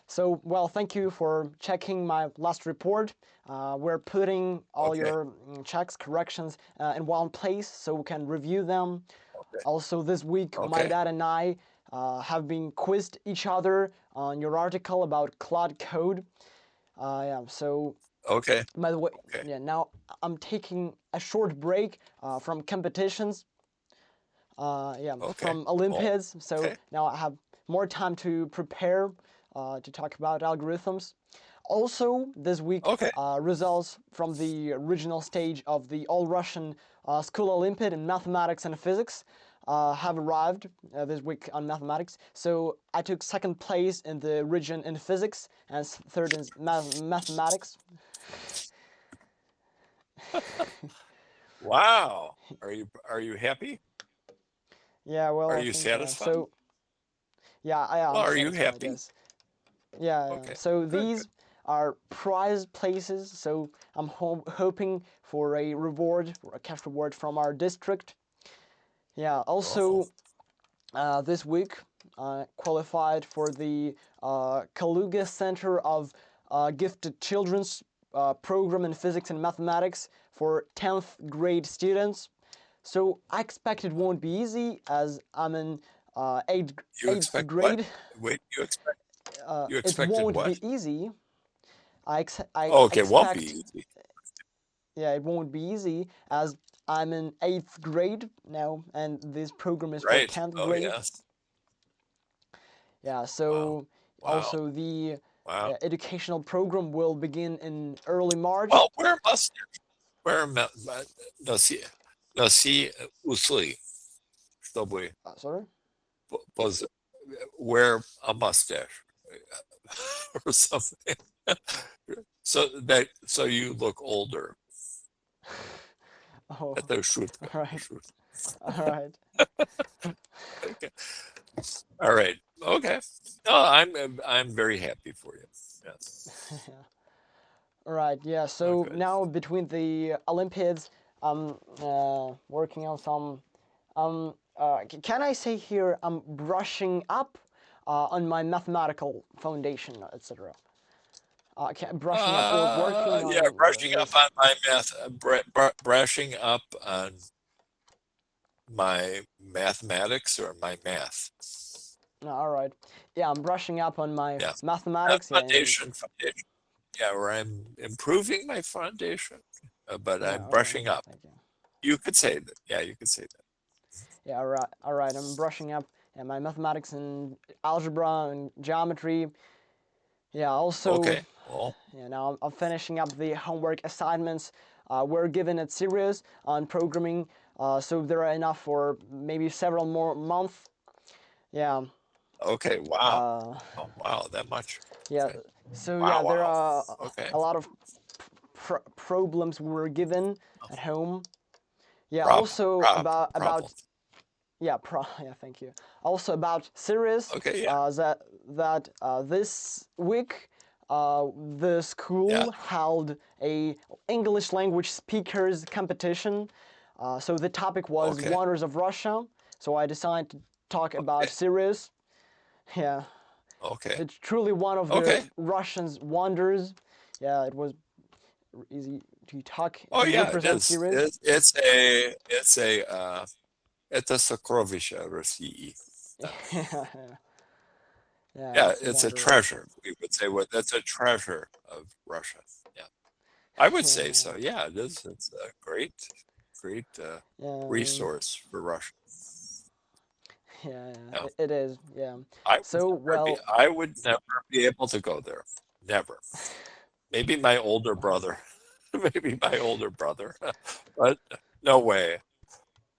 So, well, thank you for checking my last report. We're putting all Okay. your checks, corrections in one place so we can review them. Okay. Also, this week, my Okay. dad and I have been quizzed each other on your article about cloud code. Yeah, so Okay. by the way, Okay. yeah, now I'm taking a short break from competitions, yeah, Okay. from Well, Olympiads. So okay. now I have more time to prepare to talk about algorithms. Also, this week, Okay. results from the regional stage of the All Russian School Olympiad in mathematics and physics have arrived this week on mathematics. So I took second place in the region in physics and third in mathematics. Wow. Are you happy? Yeah, well, Are I you think satisfied? so. Yeah, I Well, am are you satisfied. happy? Yes. Yeah, yeah. Okay. So Good. Good. these are prize places. So I'm hoping for a reward, or a cash reward from our district. Yeah. Oh. Also, this week qualified for the Kaluga Center of Gifted Children's program in physics and mathematics for 10th grade students. So I expect it won't be easy as I'm in You eighth expect what? grade. Wait. You It expected won't what? be easy. I Oh, okay. Won't be expect, easy. yeah, it won't be easy as I'm in eighth grade now, and this program is for Right. 10th Oh, grade. yes. Yeah, Wow. so Wow. also the Wow. educational program will begin in early March. Well, where must where носи носи усы, чтобы Sorry? was wear a mustache or something, so you look older. Oh, Это шутка. all right, Шутка. all right. Okay. All right. Okay. No, I'm very happy for you. Yes. All right, yeah, Oh, so good. now between the Olympiads, I'm working on some. Can I say here I'm brushing up on my mathematical foundation, etc. Brushing up or working Yeah, on brushing up this. on my math, brushing up on my mathematics or my math. All right, yeah, I'm brushing up on my Yeah, mathematics. Yeah, foundation. Yeah, where I'm improving my foundation, but yeah. I'm Okay, brushing up. thank you. You could say that. Yeah, you could say that. Yeah, all right, all right. I'm brushing up my mathematics and algebra and geometry. Yeah, also, Okay. Well, yeah, now I'm finishing up the homework assignments we're given at Sirius on programming, so there are enough for maybe several more months. Yeah, okay. Wow. uh, Oh, wow. That much. yeah. Okay. So yeah, Wow. there Wow. are Okay. a lot of problems we were given at home. Yeah, Problem. also Problem. about Problem. yeah, yeah, thank you. Also about Sirius, Okay. Yeah. that this week, the Yeah. school held a English language speakers competition. So the topic was Okay. wonders of Russia. So I decided to talk about Okay. Sirius. Yeah, Okay. it's truly one of the Okay. Russians' wonders. Yeah, it was easy to talk Oh to yeah, it represent is. Sirius. Это сокровище России. Yeah, yeah, Yeah, it's a it's a wonder of Russia. treasure. We would say what that's a treasure of Russia. Yeah, I would say Yeah, so. Yeah, it is. It's a great yeah. resource for Russia. Yeah, Yeah, it is. Yeah. So, well, I would never be able to go there. Never. Maybe my older brother. Maybe my older brother. But no way.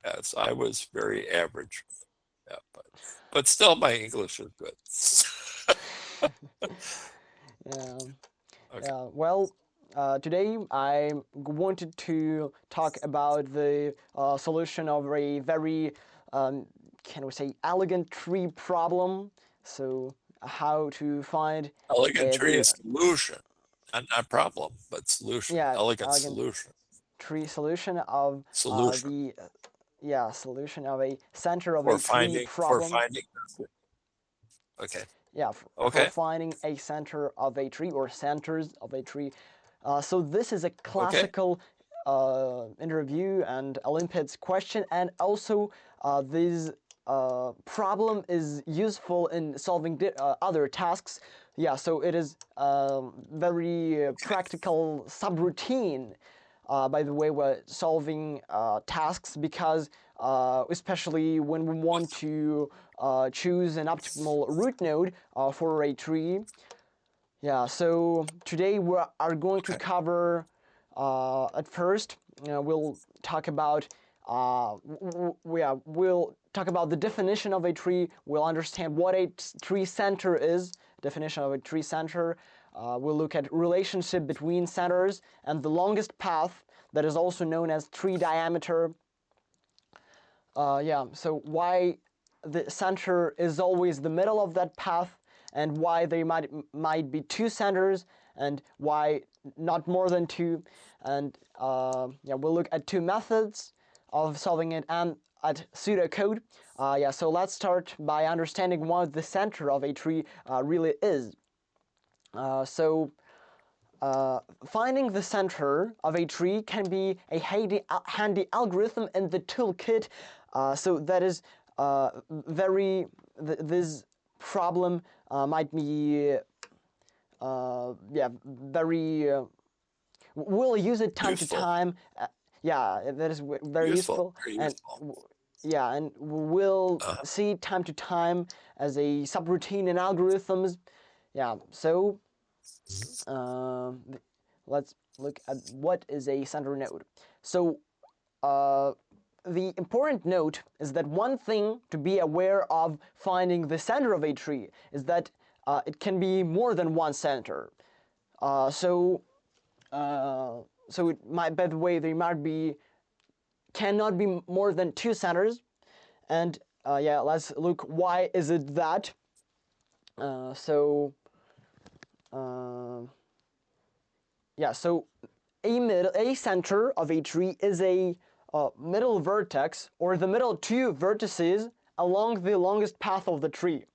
Yes, I was very average. Yeah, but still, my English is good. yeah, Okay. yeah. Well, today I wanted to talk about the solution of a very, um, can we say, elegant tree problem. So, how to find Elegant tree the solution, not problem, but solution. yeah Elegant elegant solution. tree solution of Solution the yeah solution of a center of for a tree finding for problem. finding. Okay. yeah, for Okay. finding a center of a tree or centers of a tree. So this is a Okay. classical interview and Olympiads question, and also this problem is useful in solving other tasks. Yeah, so it is very practical subroutine. By the way, we're solving tasks because especially when we want to choose an optimal root node for a tree. Yeah, so today we are going to Okay. cover at first we'll talk about we'll talk about the definition of a tree. We'll understand what a tree center is, definition of a tree center. We'll look at relationship between centers and the longest path that is also known as tree diameter. Yeah, so why the center is always the middle of that path, and why there might be two centers, and why not more than two. And yeah, we'll look at two methods of solving it and at pseudocode. Yeah, so let's start by understanding what the center of a tree really is. So finding the center of a tree can be a handy algorithm in the toolkit. So that is this problem might be yeah, very we'll use it time to Useful. time. Yeah, that is very Useful. useful, Very and useful. yeah, and we'll Uh, see time to time as a subroutine in algorithms. Yeah, so um, let's look at what is a center node. So uh, the important note is that one thing to be aware of finding the center of a tree is that it can be more than one center. Uh, so uh, so it might, by the way, there might be cannot be more than two centers, and yeah, let's look why is it that. So yeah, so a center of a tree is a middle vertex or the middle two vertices along the longest path of the tree.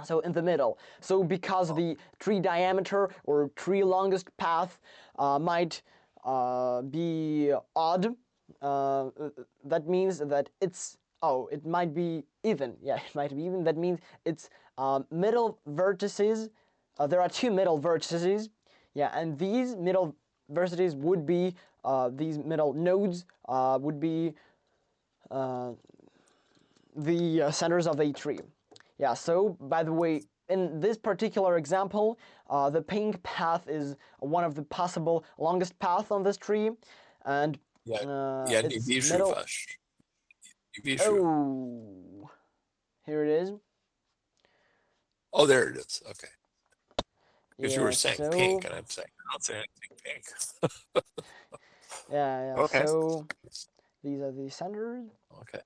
So in the middle. So because the tree diameter or tree longest path might be odd, uh, that means that it's it might be even. Yeah, it might be even. That means it's middle vertices. There are two middle vertices. Yeah, and these middle vertices would be these middle nodes would be the centers of a tree. Yeah, so by the way, in this particular example, the pink path is one of the possible longest paths on this tree, and yeah. Ja, nie its wierzy middle. was. Nie wierzy. Oh, here it is. Oh, there it is. Okay. Because you were Yeah, saying pink, so and I'm saying, I don't say anything pink. yeah, Okay. so these are the centers. Okay.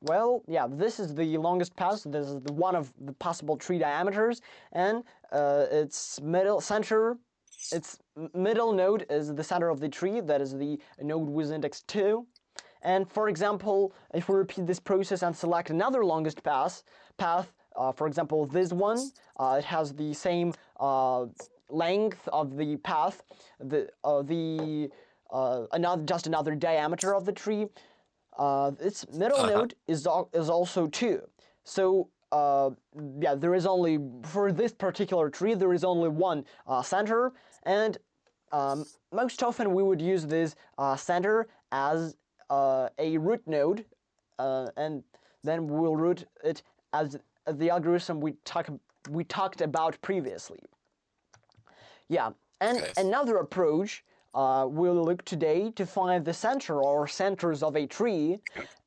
Well, yeah, this is the longest path. This is the one of the possible tree diameters, and its middle center, its middle node is the center of the tree. That is the node with index 2. And for example, if we repeat this process and select another longest path, for example, this one, it has the same length of the path, just another diameter of the tree. Its middle Uh-huh. node is also 2. So yeah, there is only, for this particular tree, there is only one center, and most often we would use this center as a root node, and then we'll root it as the algorithm we talked about previously. Yeah, and Okay. another approach we'll look today to find the center or centers of a tree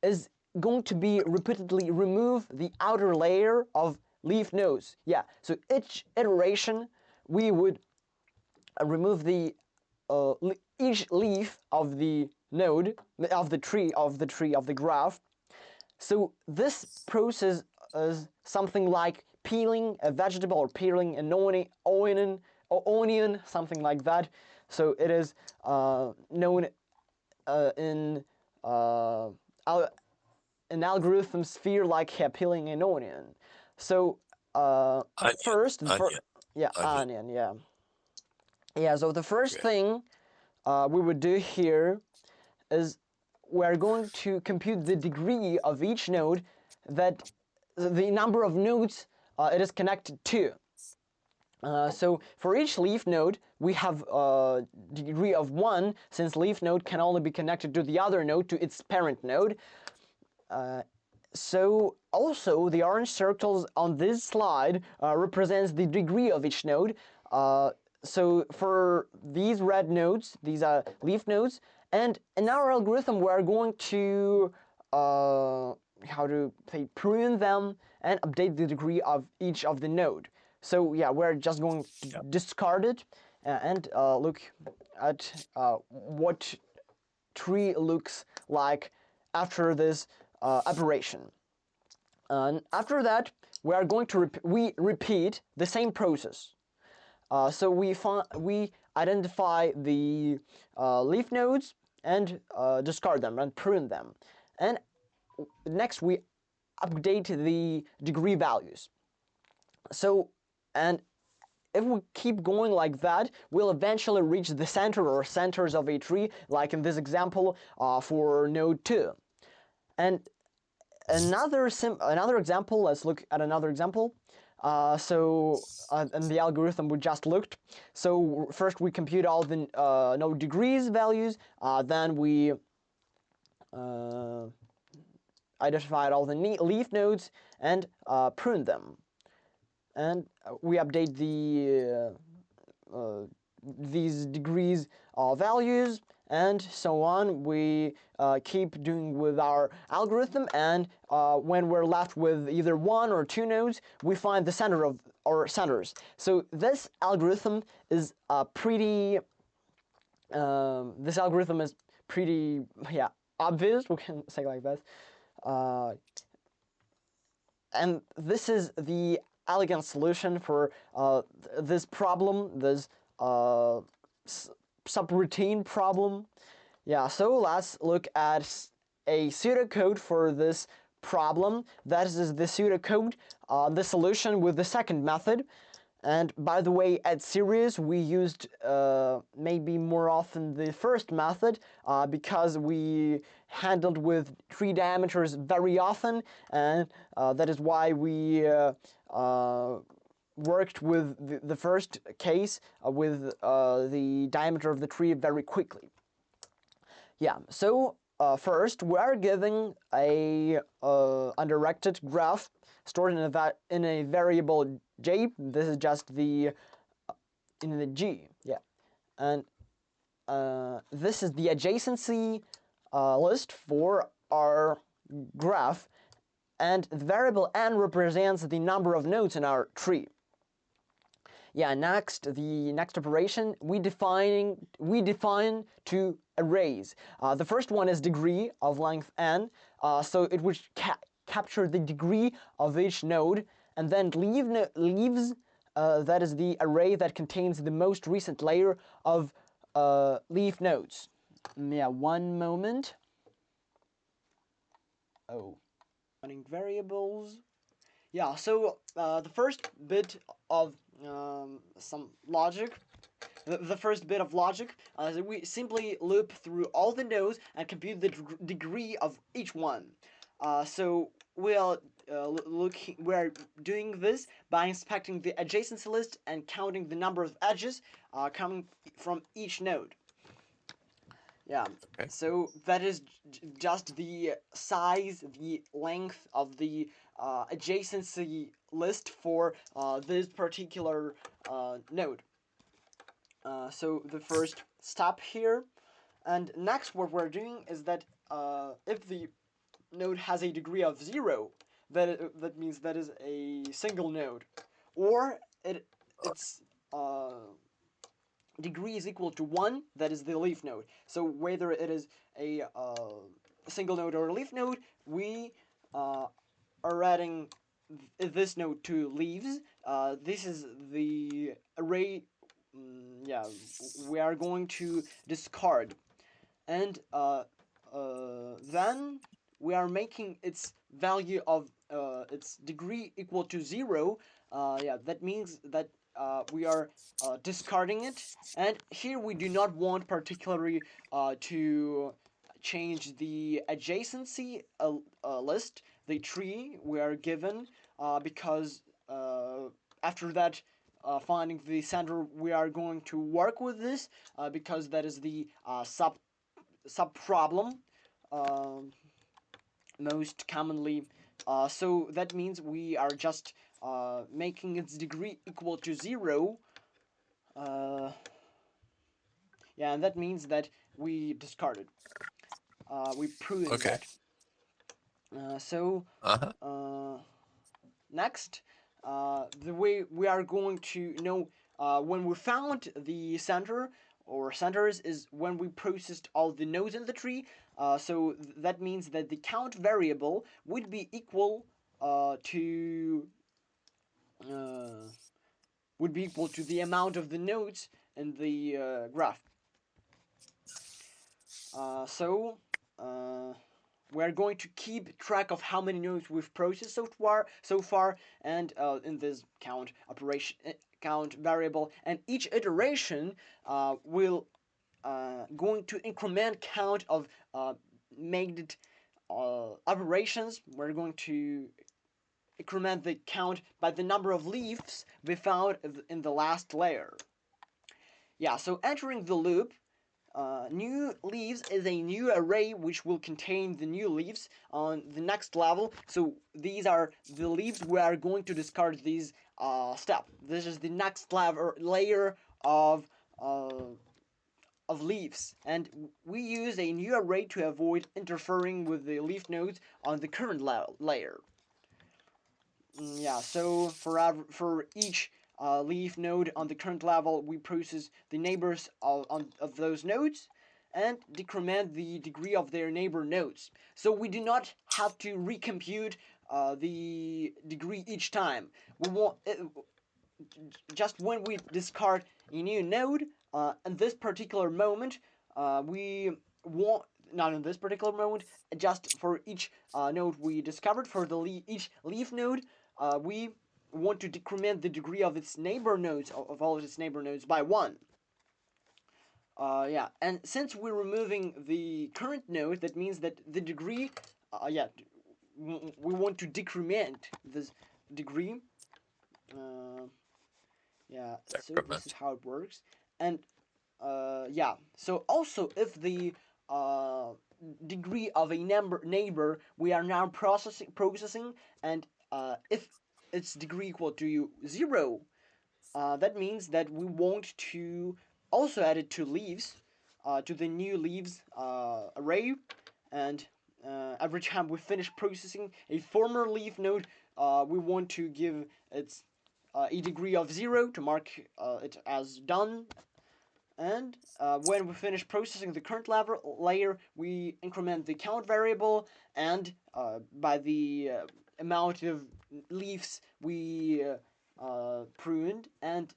is going to be repeatedly remove the outer layer of leaf nodes. Yeah, so each iteration we would remove the each leaf of the node of the tree of the graph. So this process is something like peeling a vegetable or peeling an onion, something like that. So it is known in an algorithm sphere like peeling an onion. So first, Onion. yeah, Onion. onion, yeah. Yeah, so the first Okay. thing we would do here is we're going to compute the degree of each node, that the number of nodes it is connected to. So for each leaf node, we have a degree of 1, since leaf node can only be connected to the other node, to its parent node. So also the orange circles on this slide represents the degree of each node. So for these red nodes, these are leaf nodes, and in our algorithm we're going to how to say, prune them and update the degree of each of the node. So yeah, we're just going to Yep. discard it and look at what tree looks like after this operation. After that, we are going to repeat the same process. So we identify the leaf nodes and discard them and prune them, and next we update the degree values. So, and if we keep going like that, we'll eventually reach the center or centers of a tree, like in this example for node 2. And another example, let's look at another example. In the algorithm we just looked, so first we compute all the node degrees values, then we identified all the leaf nodes and prune them, and we update these degrees values, and so on. We keep doing with our algorithm, and when we're left with either 1 or 2 nodes, we find the center of our centers. So this algorithm is pretty yeah, obvious, we can say like that. And this is the elegant solution for this problem, this subroutine problem. Yeah, so let's look at a pseudocode for this problem. That is the pseudocode, the solution with the second method. And by the way, at Sirius we used maybe more often the first method because we handled with tree diameters very often, and that is why we worked with the first case with the diameter of the tree very quickly. Yeah, so first we are giving a undirected graph stored in a variable j. This is just the in the g, yeah, and this is the adjacency list for our graph, and the variable n represents the number of nodes in our tree. Yeah, the next operation, we define two arrays. The first one is degree of length n, so it would capture the degree of each node, and then leaves, that is the array that contains the most recent layer of leaf nodes. Yeah, one moment. Oh, running variables. Yeah, so the first bit of some logic, the first bit of logic, we simply loop through all the nodes and compute the degree of each one. So we're doing this by inspecting the adjacency list and counting the number of edges coming from each node. Yeah, Okay. so that is just the size, the length of the adjacency list for this particular node. So the first step here, and next what we're doing is that if the node has a degree of 0, that means that is a single node, or its degree is equal to 1, that is the leaf node. So whether it is a single node or a leaf node, we are adding this node to leaves. This is the array. Yeah, we are going to discard, and then we are making its value of its degree equal to 0, yeah, that means that we are discarding it. And here we do not want particularly to change the adjacency list, the tree we are given, because after that, finding the center, we are going to work with this because that is the sub problem. Um, Most commonly. So that means we are just making its degree equal to 0. Uh, yeah, and that means that we discard it. We prune Okay. that. So Uh-huh. uh, next, the way we are going to know when we found the center or centers is when we processed all the nodes in the tree. So that means that the count variable would be equal to uh, the amount of the nodes in the graph. So we're going to keep track of how many nodes we've processed so far, and in this count variable, and each iteration will going to increment count of made operations. We're going to increment the count by the number of leaves we found in the last layer. Yeah, so entering the loop, new leaves is a new array which will contain the new leaves on the next level. So these are the leaves we are going to discard these step. This is the next layer of uh, of leaves, and we use a new array to avoid interfering with the leaf nodes on the current layer. Yeah, so for each leaf node on the current level, we process the neighbors of those nodes and decrement the degree of their neighbor nodes. So we do not have to recompute the degree each time. We want just when we discard a new node, in this particular moment, we want not in this particular moment, just for each node we discovered for each leaf node, we want to decrement the degree of its neighbor nodes of all of its neighbor nodes by 1. Yeah, and since we're removing the current node, that means that the degree, yeah, we want to decrement this degree. Uh, Yeah, so this is Decrement. how it works. And yeah, so also if the uh, degree of a neighbor we are now processing, and if its degree equal to 0, that means that we want to also add it to leaves, to the new leaves array, and every time we finish processing a former leaf node, we want to give its a degree of 0 to mark it as done. And when we finish processing the current layer, we increment the count variable, and by the amount of leaves we pruned, and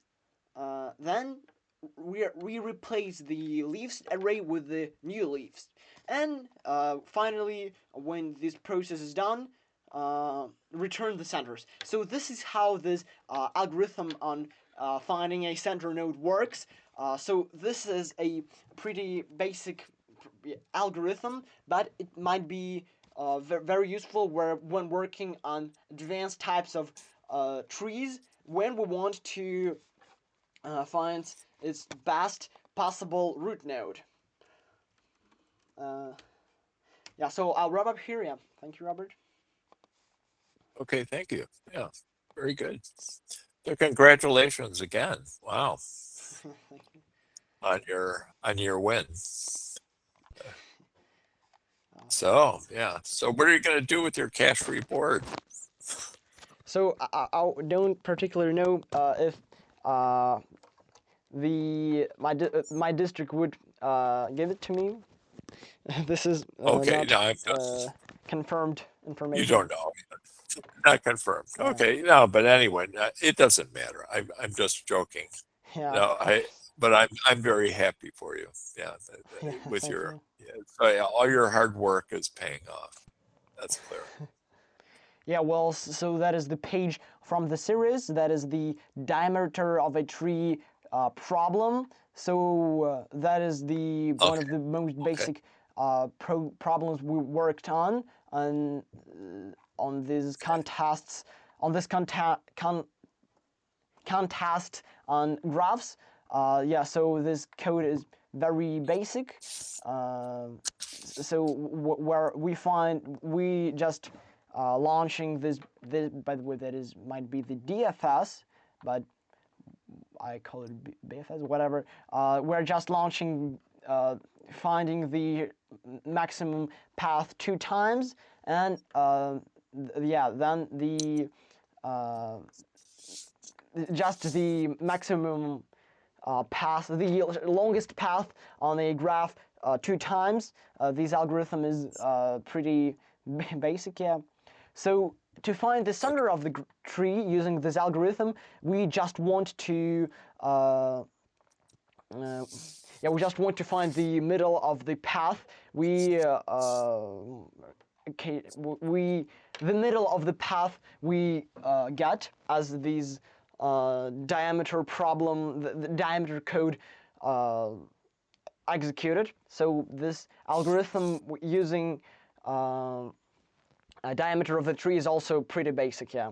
then we replace the leaves array with the new leaves. And finally, when this process is done, return the centers. So this is how this algorithm on finding a center node works. So this is a pretty basic algorithm, but it might be very useful when working on advanced types of trees, when we want to find its best possible root node. Uh, yeah, so I'll wrap up here. Yeah, thank you, Robert. Okay, thank you. Yeah, very good. So congratulations again. Wow, Thank you. on your win. Thank So you. yeah. So what are you going to do with your cash reward? So I don't particularly know if uh, my district would give it to me. This is Okay, not no, I'm just confirmed you information. don't know. Not confirmed. Yeah, Okay, no, but anyway, it doesn't matter. I'm just joking. yeah, No, but I'm very happy for you. Yeah, yeah. with Thank your you. yeah, so yeah, all your hard work is paying off. That's clear. Yeah, well, so that is the page from the series. That is the diameter of a tree problem. So that is the one Okay. of the most Okay. basic problems we worked on on these contests, on this contest on graphs. Yeah, so this code is very basic. Uh, so where we just launching this, by the way, that is might be the DFS, but I call it BFS, whatever. We're just launching, finding the maximum path 2 times, and yeah, then the uh, just the maximum path, the longest path on a graph 2 times. This algorithm is pretty basic, yeah. So to find the Okay. center of the tree using this algorithm, we just want to yeah, we just want to find the middle of the path. Okay, the middle of the path we get as these diameter problem, the diameter code uh, executed. So this algorithm using a diameter of the tree is also pretty basic, yeah.